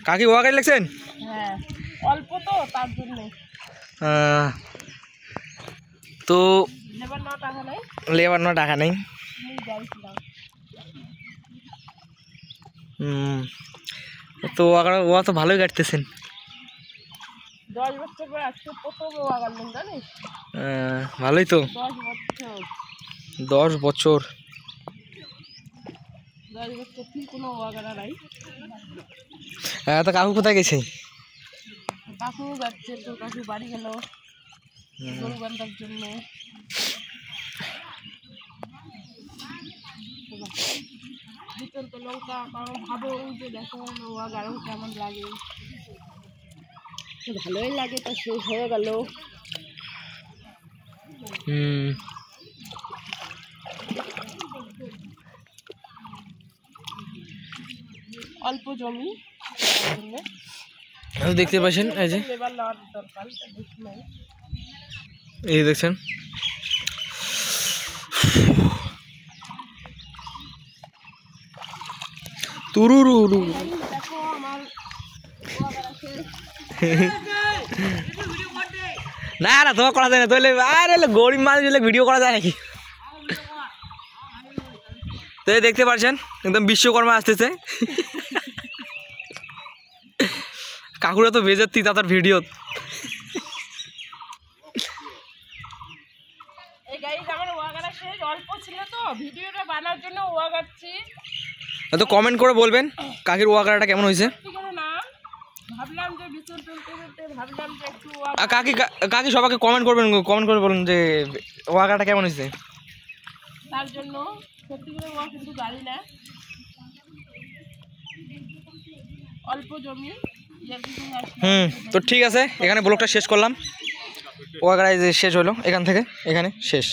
কাকি ওয়া গাড়ি লিখছেন? হ্যাঁ, অল্প তো তার জন্য। তো লেবার না টাকা টাকা নেই, নেই। আমি যাইছিলাম। তো ওয়া তো ভালোই কাটতেছেন। 10 বছর পর আজকে প্রথম ওয়া গাড়লাম জানিস? ভালোই তো। 10 বছর 10 বছর 10 বছর কি কোনো ওয়া গাড়া নাই। তো কাকু কোথায় গেছে? কাকু যাচ্ছে, তো কাকু বাড়ি গেল গরু বান্ধার জন্য। বিতর্ক লঙ্কা কারণ ভাবো যে দেখো ওয়া গাড়ো কেমন লাগে, ভালোই লাগে। তো শেষ হয়ে গেল। অল্প জমি দেখতে পাচ্ছেন, এই যে লেবার নেওয়ার দরকার বেশি নাই। এই দেখছেন তুরুরু দেখো আমার না না তোমার করা যায় না, তাহলে আরে গরিব মানুষ ভিডিও করা যায় নাকি? তো দেখতে পাচ্ছেন একদম বিশ্বকর্মা আসতেছে। কাকুরা তো বেজাতি তার ভিডিও। এই গাড়িটা আমার ওয়াগাটা শেষ, অল্প ছিল তো ভিডিওটা বানানোর জন্য ওয়াগাচ্ছি। তো কমেন্ট করে বলবেন কাকির ওয়াগাটা কেমন হয়েছে। না ভাবলাম যে বিচুল তুলতে ভাবলাম যে একটু কাকি সবাইকে কমেন্ট করে বলুন যে ওয়াগাটা কেমন হয়েছে। তার জন্য সত্যি করে ওয়া কিন্তু গাড়ি না, অল্প জমি। তো ঠিক আছে, এখানে ব্লগটা শেষ করলাম। ওয়াগাড়াই যে শেষ হলো, এখান থেকে এখানে শেষ।